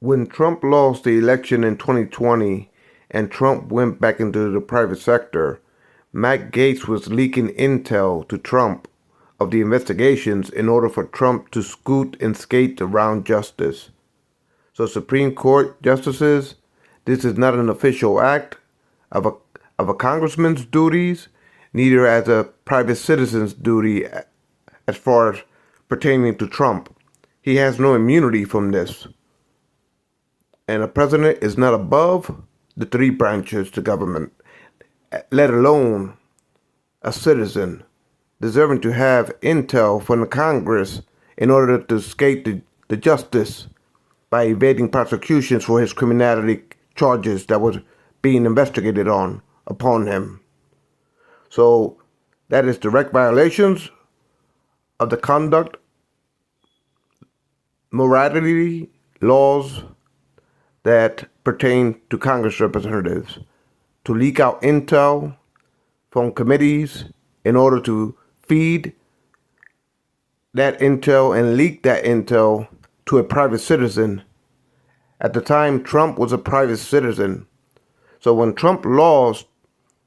When Trump lost the election in 2020 and Trump went back into the private sector, Matt Gaetz was leaking intel to Trump of the investigations in order for Trump to scoot and skate around justice. So Supreme Court justices, this is not an official act of a congressman's duties, neither as a private citizen's duty as far as pertaining to Trump. He has no immunity from this. And a president is not above the three branches of government, let alone a citizen deserving to have intel from the Congress in order to escape the justice by evading prosecutions for his criminality charges that was being investigated upon him. So that is direct violations of the conduct, morality, laws that pertain to Congress representatives, to leak out intel from committees in order to feed that intel and leak that intel to a private citizen. At the time, Trump was a private citizen. So when Trump lost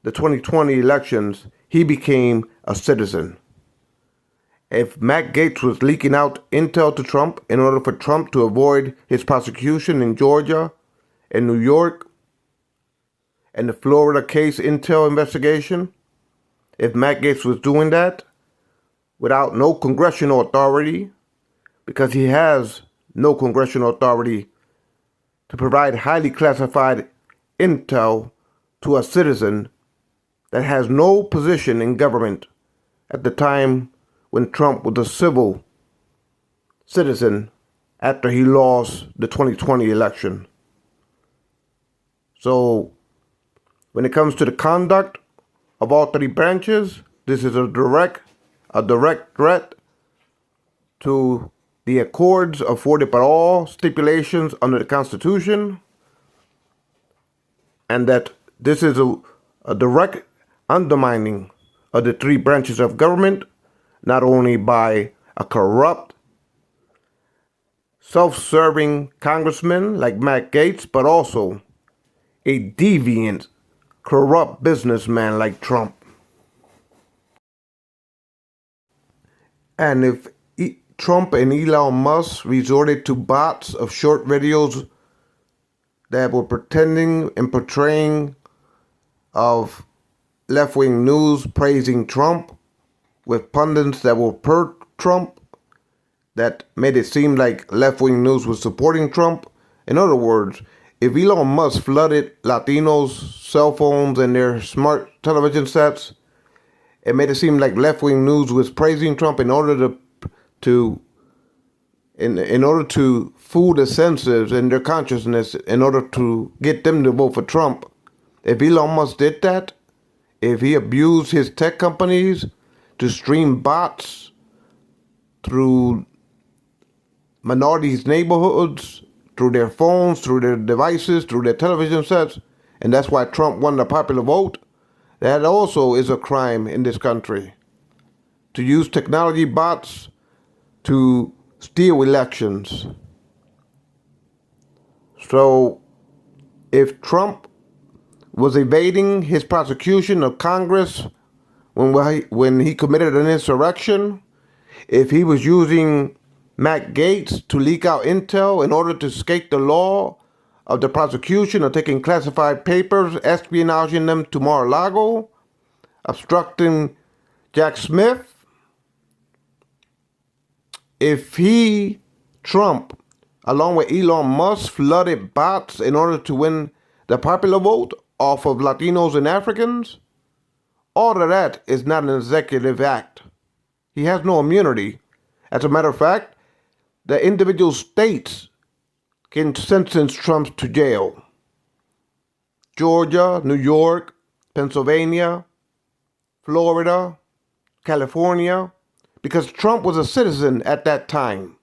the 2020 elections, he became a citizen. If Matt Gaetz was leaking out intel to Trump in order for Trump to avoid his prosecution in Georgia and New York and the Florida case intel investigation, if Matt Gaetz was doing that without no congressional authority, because he has no congressional authority to provide highly classified intel to a citizen that has no position in government at the time when Trump was a civil citizen after he lost the 2020 election. So when it comes to the conduct of all three branches, this is a direct threat to the accords afforded by all stipulations under the Constitution, and that this is a direct undermining of the three branches of government, not only by a corrupt, self-serving congressman like Matt Gaetz, but also a deviant, corrupt businessman like Trump. And if Trump and Elon Musk resorted to bots of short videos that were pretending and portraying of left-wing news praising Trump, with pundits that were per-Trump, that made it seem like left-wing news was supporting Trump. In other words, if Elon Musk flooded Latinos' cell phones and their smart television sets, it made it seem like left-wing news was praising Trump in order to fool the senses and their consciousness, in order to get them to vote for Trump. If Elon Musk did that, if he abused his tech companies to stream bots through minorities' neighborhoods, through their phones, through their devices, through their television sets, and that's why Trump won the popular vote, that also is a crime in this country. To use technology bots to steal elections. So if Trump was evading his prosecution of Congress when he committed an insurrection, if he was using Matt Gaetz to leak out intel in order to escape the law of the prosecution of taking classified papers, espionaging them to Mar-a-Lago, obstructing Jack Smith, if he, Trump, along with Elon Musk, flooded bots in order to win the popular vote off of Latinos and Africans, all of that is not an executive act. He has no immunity. As a matter of fact, the individual states can sentence Trump to jail. Georgia, New York, Pennsylvania, Florida, California, because Trump was a citizen at that time.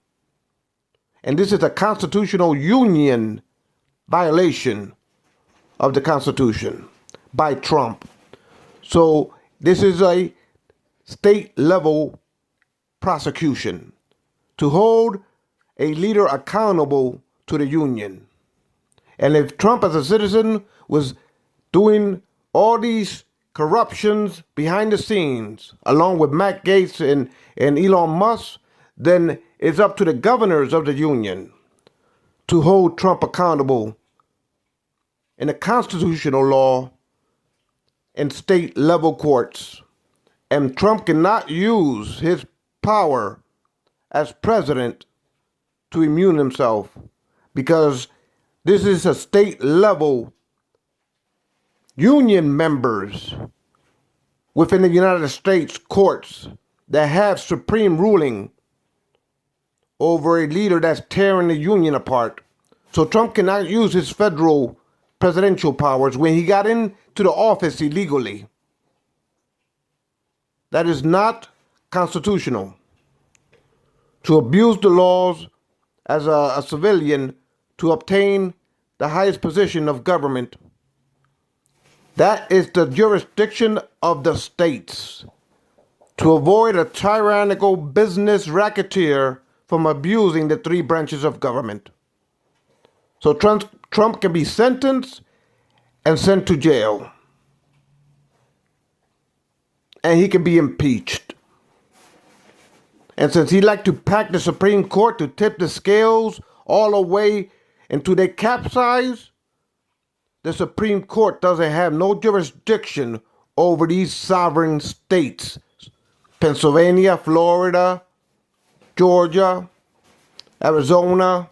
And this is a constitutional union violation of the Constitution by Trump. So this is a state level prosecution to hold a leader accountable to the Union. And if Trump as a citizen was doing all these corruptions behind the scenes, along with Matt Gaetz and Elon Musk, then it's up to the governors of the Union to hold Trump accountable in the constitutional law and state level courts. And Trump cannot use his power as president to immune himself, because this is a state level union members within the United States courts that have supreme ruling over a leader that's tearing the union apart. So Trump cannot use his federal presidential powers when he got into the office illegally. That is not constitutional. To abuse the laws as a civilian to obtain the highest position of government, that is the jurisdiction of the states. To avoid a tyrannical business racketeer from abusing the three branches of government. So Trump can be sentenced and sent to jail. And he can be impeached. And since he liked to pack the Supreme Court to tip the scales all the way into their capsize, the Supreme Court doesn't have no jurisdiction over these sovereign states. Pennsylvania, Florida, Georgia, Arizona,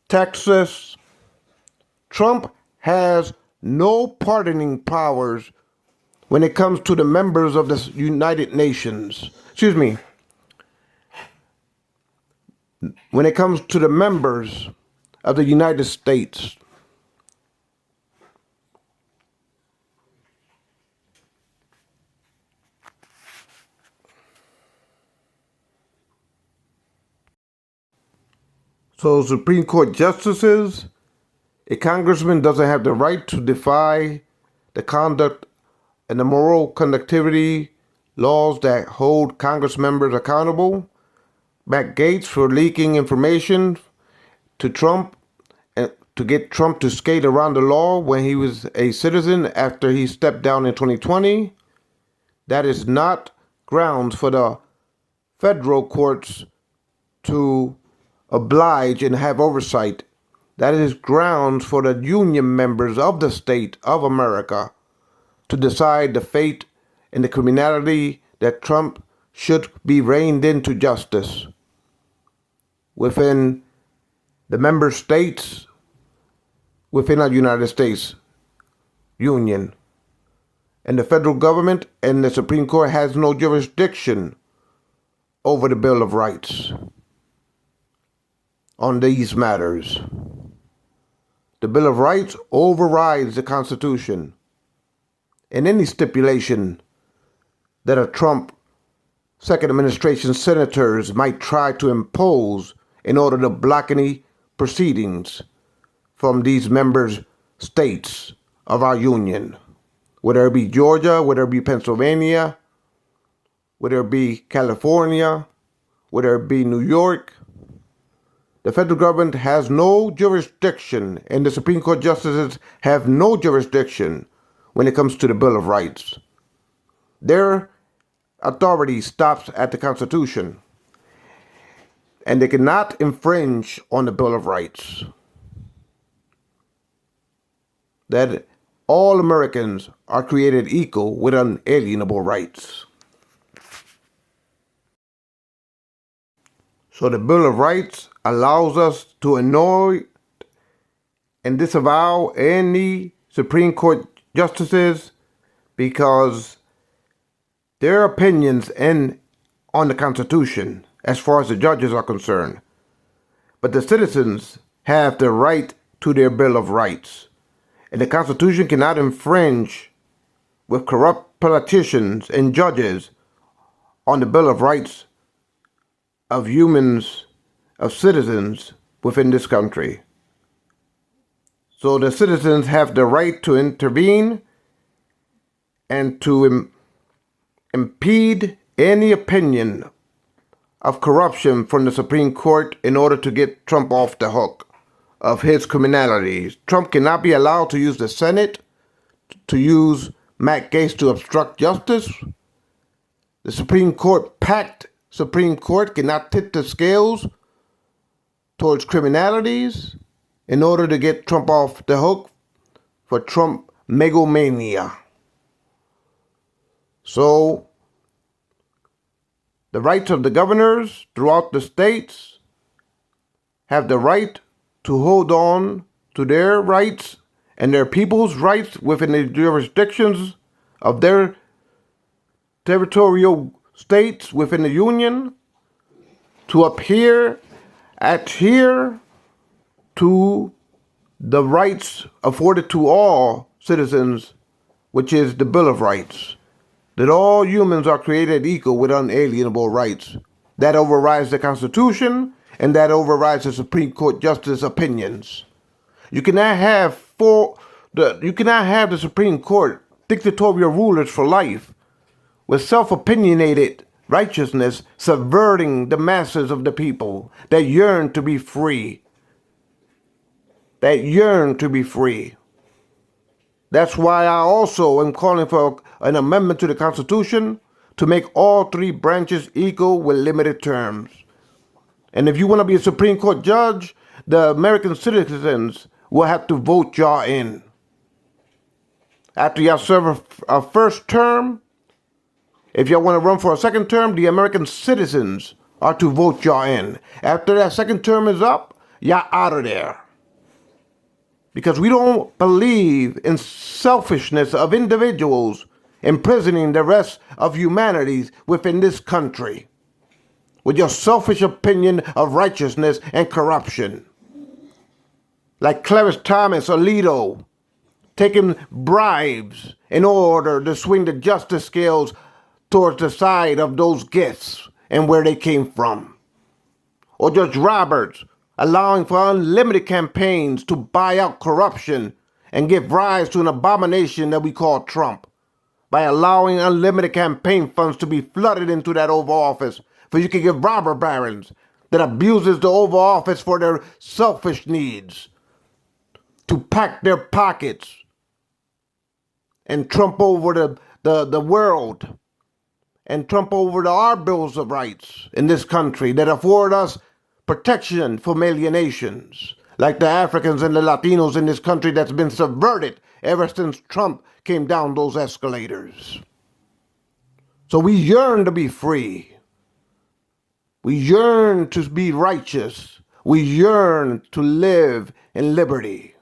Texas. Trump has no pardoning powers when it comes to the members of the United Nations. Excuse me. When it comes to the members of the United States. So Supreme Court justices, a congressman doesn't have the right to defy the conduct and the moral conductivity laws that hold Congress members accountable. Matt Gaetz for leaking information to Trump and to get Trump to skate around the law when he was a citizen after he stepped down in 2020. That is not grounds for the federal courts to oblige and have oversight. That is grounds for the union members of the state of America to decide the fate and the criminality that Trump should be reined into justice within the member states within our United States Union. And the federal government and the Supreme Court has no jurisdiction over the Bill of Rights on these matters. The Bill of Rights overrides the Constitution and any stipulation that a Trump second administration senators might try to impose in order to block any proceedings from these members states of our union, whether it be Georgia, whether it be Pennsylvania, whether it be California, whether it be New York. The federal government has no jurisdiction, and the Supreme Court justices have no jurisdiction when it comes to the Bill of Rights. Their authority stops at the Constitution, and they cannot infringe on the Bill of Rights. That all Americans are created equal with unalienable rights. So the Bill of Rights allows us to annoy and disavow any Supreme Court justices because their opinions on the Constitution, as far as the judges are concerned. But the citizens have the right to their Bill of Rights. And the Constitution cannot infringe with corrupt politicians and judges on the Bill of Rights of humans, of citizens within this country. So the citizens have the right to intervene and to impede any opinion of corruption from the Supreme Court in order to get Trump off the hook of his criminalities. Trump cannot be allowed to use the Senate to use Matt Gaetz to obstruct justice. The Supreme Court, packed Supreme Court, cannot tip the scales towards criminalities in order to get Trump off the hook for Trump megalomania. So, the rights of the governors throughout the states have the right to hold on to their rights and their people's rights within the jurisdictions of their territorial states within the Union to adhere to the rights afforded to all citizens, which is the Bill of Rights, that all humans are created equal with unalienable rights. That overrides the Constitution and that overrides the Supreme Court justice opinions. You cannot have the Supreme Court dictatorial rulers for life with self-opinionated righteousness subverting the masses of the people that yearn to be free. That's why I also am calling for an amendment to the Constitution to make all three branches equal with limited terms. And if you want to be a Supreme Court judge, the American citizens will have to vote y'all in. After y'all serve a first term, if y'all want to run for a second term, the American citizens are to vote y'all in. After that second term is up, y'all out of there. Because we don't believe in selfishness of individuals imprisoning the rest of humanity within this country with your selfish opinion of righteousness and corruption. Like Clarence Thomas Alito taking bribes in order to swing the justice scales towards the side of those gifts and where they came from. Or Judge Roberts allowing for unlimited campaigns to buy out corruption and give rise to an abomination that we call Trump by allowing unlimited campaign funds to be flooded into that Oval Office for you can give robber barons that abuses the Oval Office for their selfish needs to pack their pockets and trump over the world and trump over our bills of rights in this country that afford us protection from alienations, like the Africans and the Latinos in this country that's been subverted ever since Trump came down those escalators. So we yearn to be free. We yearn to be righteous. We yearn to live in liberty.